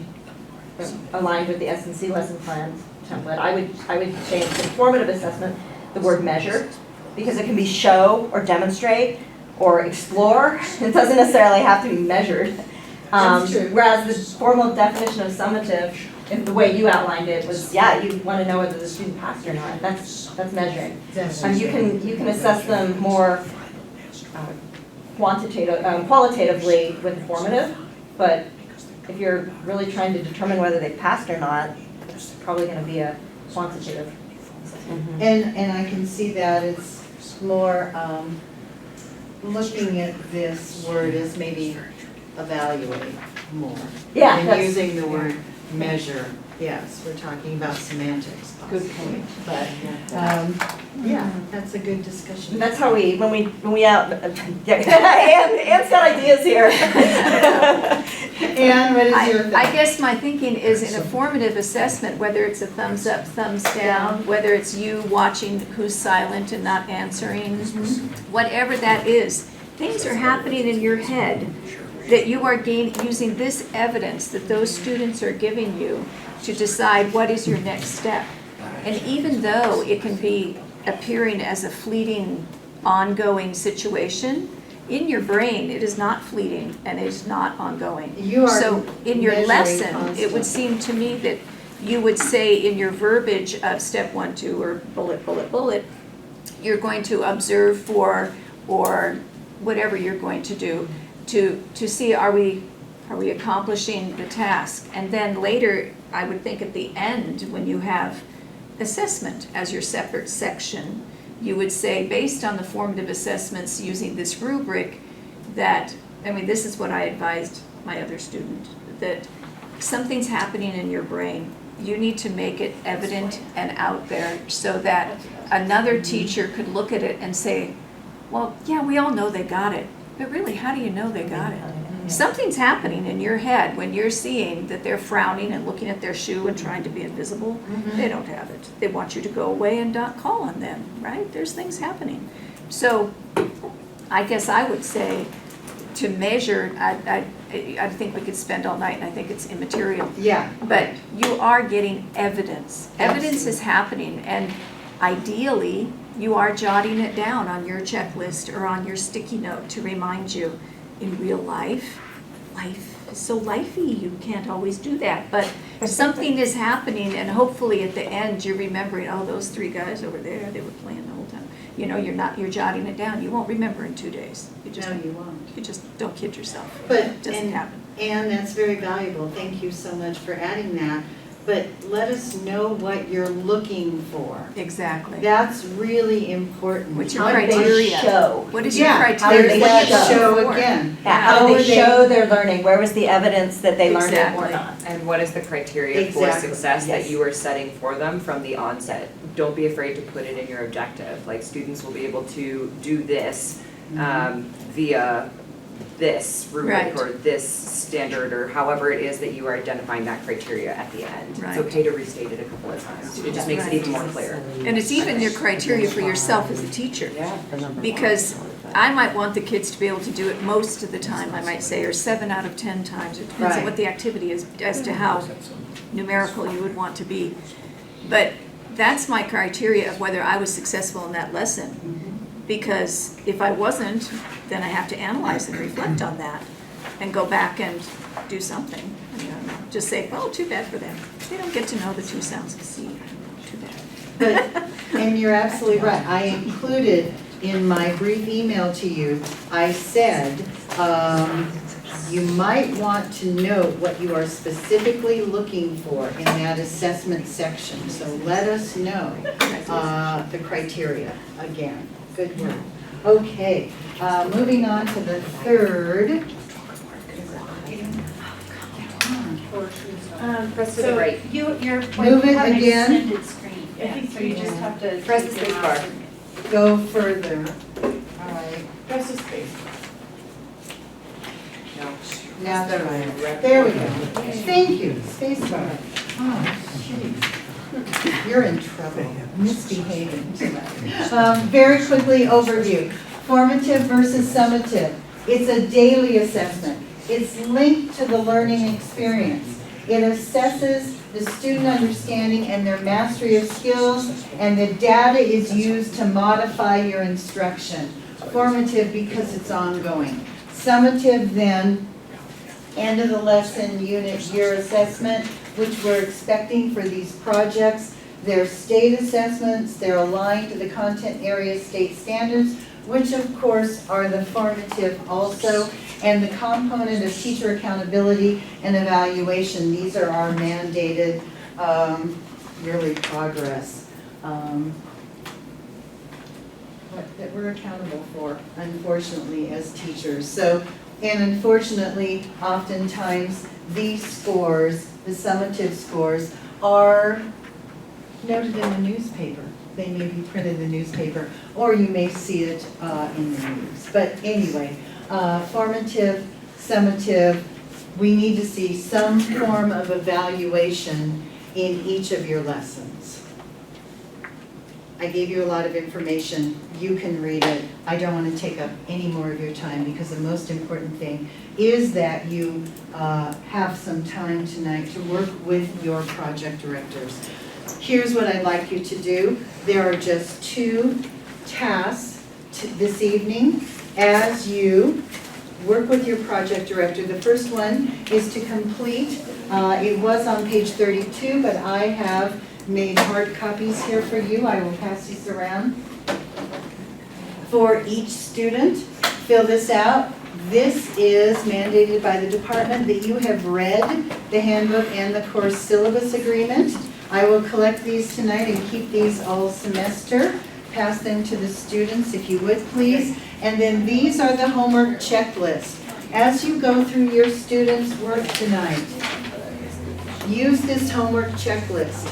aligned with the SNC lesson plan template, I would change the formative assessment, the word measure, because it can be show or demonstrate or explore. It doesn't necessarily have to be measured. That's true. Whereas the formal definition of summative, if the way you outlined it was, yeah, you want to know whether the student passed or not. That's measuring. You can assess them more qualitatively with formative, but if you're really trying to determine whether they passed or not, it's probably going to be a quantitative. And I can see that it's more, looking at this word as maybe evaluate more. Yeah, And that's- using the word measure, yes, we're talking about semantics possibly. Good point. But, yeah, that's a good discussion. That's how when we out, Anne's got ideas here. Anne, what is your thing? I guess my thinking is in a formative assessment, whether it's a thumbs up, thumbs down, whether it's you watching who's silent and not answering, whatever that is, things are happening in your head that you are using this evidence that those students are giving you to decide what is your next step. And even though it can be appearing as a fleeting, ongoing situation, in your brain, it is not fleeting and it is not ongoing. You are So in your measuring lesson, it would constant. seem to me that you would say in your verbiage of step 1, 2, or bullet, bullet, bullet, you're going to observe for, or whatever you're going to do, to see are we accomplishing the task. And then later, I would think at the end, when you have assessment as your separate section, you would say, based on the formative assessments using this rubric, that, I mean, this is what I advised my other student, that something's happening in your brain. You need to make it evident and out there so that another teacher could look at it and say, well, yeah, we all know they got it, but really, how do you know they got it? Something's happening in your head when you're seeing that they're frowning and looking at their shoe and trying to be invisible. They don't have it. They want you to go away and not call on them, right? There's things happening. So I guess I would say to measure, I think we could spend all night and I think it's immaterial. Yeah. But you are getting evidence. Evidence is happening, and ideally you are jotting it down on your checklist or on your sticky note to remind you. In real life, life is so lifey, you can't always do that, but something is happening, and hopefully at the end you're remembering, oh, those 3 guys over there, they were playing the whole time. You know, you're jotting it down. You won't remember in 2 days. You just don't kid yourself. But, It doesn't happen. And that's very valuable. Thank you so much for adding that. But let us know what you're looking for. Exactly. That's really important. What's your How do they criteria? show? What is your Yeah, criteria? there's What that do they show for? again. How do are they show their learning? Where was the evidence that they learned it or Exactly. not? And what is the criteria for Exactly, success yes. that you are setting for them from the onset? Don't be afraid to put it in your objective. Like, students will be able to do this via this rubric Right. or this standard, or however it is that you are identifying that criteria at the end. Right. It's okay to restate it a couple of times. It just makes it even more clear. And it's even your criteria for yourself as a teacher. Because I might want the kids to be able to do it most of the time, I might say, or 7 out of 10 times. It depends on Right. what the activity is, as to how numerical you would want to be. But that's my criteria of whether I was successful in that lesson. Because if I wasn't, then I have to analyze and reflect on that and go back and do something. You know, just say, oh, too bad for them. They don't get to know the 2 sounds of C. Too bad. But, and you're absolutely right. I included in my brief email to you, I said, you might want to note what you are specifically looking for in that assessment section. So let us know the criteria again. Good work. Okay, moving on to the third. Press to the right. You're Move it have an again. extended screen, so you just have to. Press the take your space bar. mouse and- Go further. All right. Press the space. No. Now they're right. There we go. Thank you. Space bar. Oh, jeez. You're in trouble. Misbehaving tonight. Very quickly overview. Formative versus summative. It's a daily assessment. It's linked to the learning experience. It assesses the student understanding and their mastery of skills, and the data is used to modify your instruction. Formative because it's ongoing. Summative then, end of the lesson, unit, year assessment, which we're expecting for these projects. They're state assessments, they're aligned to the content area state standards, which of course are the formative also, and the component of teacher accountability and evaluation. These are our mandated yearly progress that we're accountable for, unfortunately, as teachers. So, and unfortunately, oftentimes, these scores, the summative scores, are noted in the newspaper. They may be printed in the newspaper, or you may see it in the news. But anyway, formative, summative, we need to see some form of evaluation in each of your lessons. I gave you a lot of information. You can read it. I don't want to take up any more of your time because the most important thing is that you have some time tonight to work with your project directors. Here's what I'd like you to do. There are just 2 tasks this evening as you work with your project director. The first one is to complete, it was on page 32, but I have made hard copies here for you. I will pass these around. For each student, fill this out. This is mandated by the department that you have read the handbook and the course syllabus agreement. I will collect these tonight and keep these all semester. Pass them to the students if you would please. And then these are the homework checklist. As you go through your students' work tonight, use this homework checklist.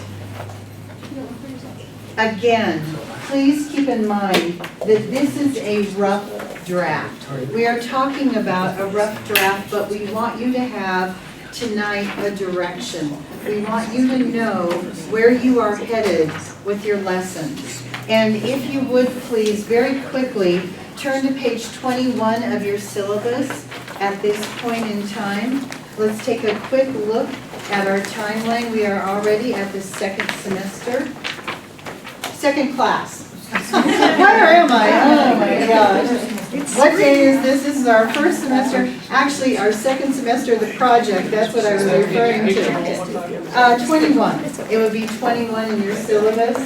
Again, please keep in mind that this is a rough draft. We are talking about a rough draft, but we want you to have tonight a direction. We want you to know where you are headed with your lessons. And if you would please, very quickly, turn to page 21 of your syllabus at this point in time. Let's take a quick look at our timeline. We are already at the second semester. Second class. Where am I? Oh my gosh. What day is this? This is our first semester. Actually, our second semester of the project. That's what I was referring to. 21. It would be 21 in your syllabus.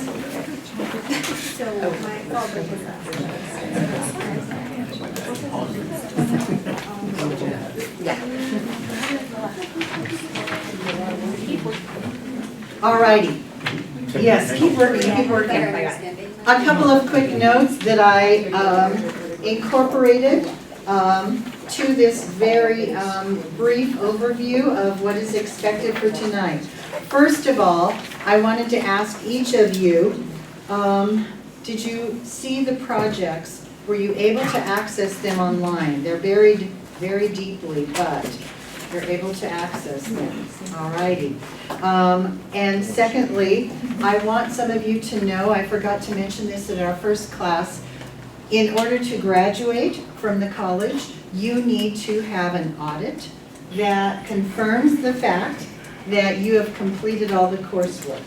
All righty. Yes, keep working, keep working. A couple of quick notes that I incorporated to this very brief overview of what is expected for tonight. First of all, I wanted to ask each of you, did you see the projects? Were you able to access them online? They're buried very deeply, but you're able to access them. All righty. And secondly, I want some of you to know, I forgot to mention this in our first class, in order to graduate from the college, you need to have an audit that confirms the fact that you have completed all the coursework.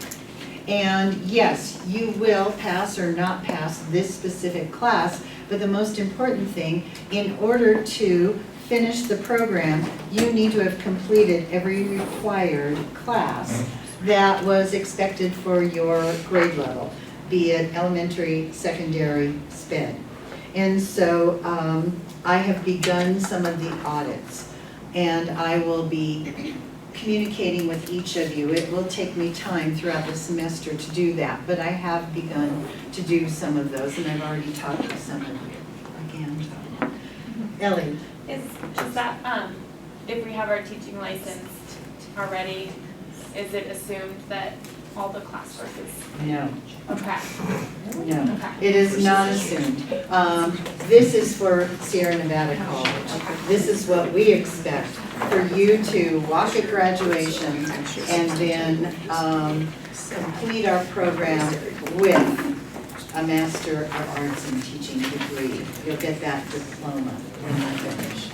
And yes, you will pass or not pass this specific class, but the most important thing, in order to finish the program, you need to have completed every required class that was expected for your grade level, be it elementary, secondary, SPED. And so I have begun some of the audits, and I will be communicating with each of you. It will take me time throughout the semester to do that, but I have begun to do some of those, and I've already talked to some of you. Again, Ellie. Is that, if we have our teaching license already, is it assumed that all the classwork is? No. Okay. No, Okay. it is not assumed. This is for Sierra Nevada College. This is what we expect for you to walk at graduation and then complete our program with a Master of Arts in Teaching degree. You'll get that diploma when you finish.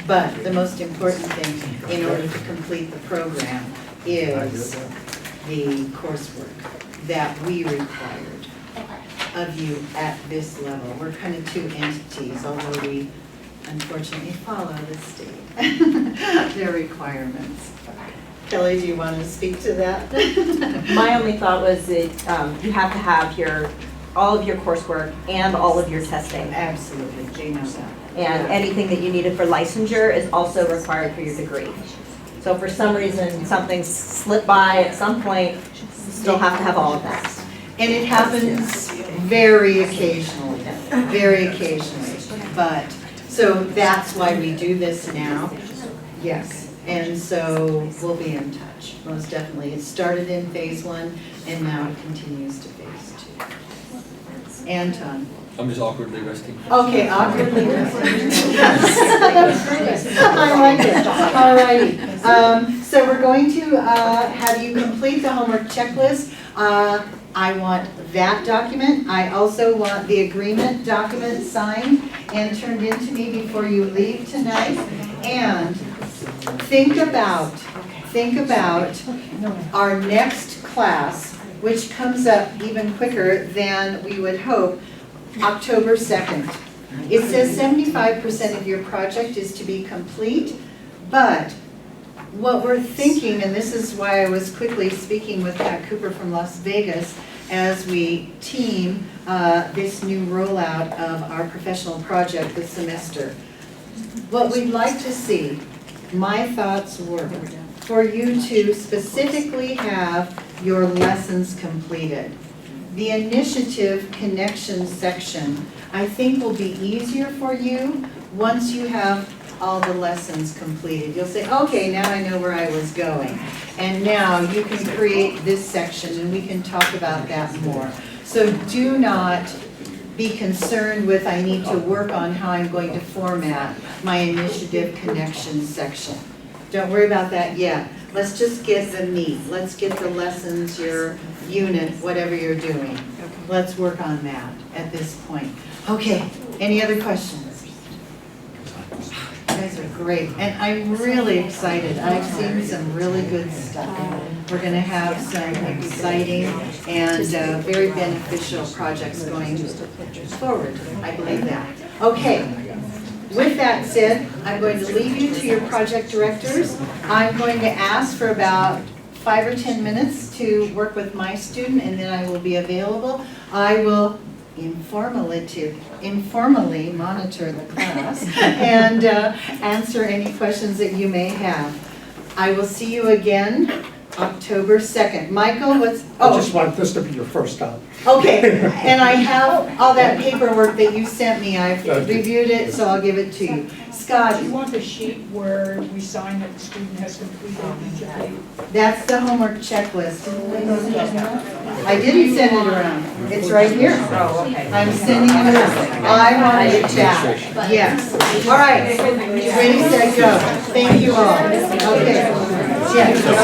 But the most important thing in order to complete the program is the coursework that we required of you at this level. We're kind of two entities, although we unfortunately follow the state, their requirements. Kelly, do you want to speak to that? My only thought was that you have to have all of your coursework and all of your testing. Absolutely, they know that. And anything that you needed for licensure is also required for your degree. So if for some reason something slipped by at some point, you still have to have all of that. And it happens very occasionally, but, so that's why we do this now, yes. And so we'll be in touch, most definitely. It started in phase 1 and now it continues to phase 2. Anton. I'm just awkwardly resting. Okay, awkwardly resting. I like it. All righty. So we're going to have you complete the homework checklist. I want that document. I also want the agreement document signed and turned in to me before you leave tonight. And think about our next class, which comes up even quicker than we would hope, October 2nd. It says 75% of your project is to be complete, but what we're thinking, and this is why I was quickly speaking with Pat Cooper from Las Vegas as we team this new rollout of our professional project this semester. What we'd like to see, my thoughts were, for you to specifically have your lessons completed. The initiative connection section, I think, will be easier for you once you have all the lessons completed. You'll say, okay, now I know where I was going. And now you can create this section and we can talk about that more. So do not be concerned with, I need to work on how I'm going to format my initiative connection section. Don't worry about that yet. Let's just get the meat. Let's get the lessons, your unit, whatever you're doing. Let's work on that at this point. Okay, any other questions? You guys are great, and I'm really excited. I've seen some really good stuff. We're going to have some exciting and very beneficial projects going forward. I believe that. Okay, with that said, I'm going to leave you to your project directors. I'm going to ask for about 5 or 10 minutes to work with my student, and then I will be available. I will informally monitor the class and answer any questions that you may have. I will see you again October 2nd. Michael, what's, I just want this to be your first stop. Okay, and I have all that paperwork that you sent me. I've reviewed it, so I'll give it to you. Scott. Do you want the sheet where we sign that the student has completed each of the? That's the homework checklist. I didn't send it around. It's right here. Oh, okay. I'm sending it around. I want it back. Yes. All right. Ready, set, go. Thank you all. Okay. Yes. But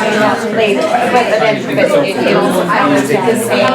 then, but it is, I was the same.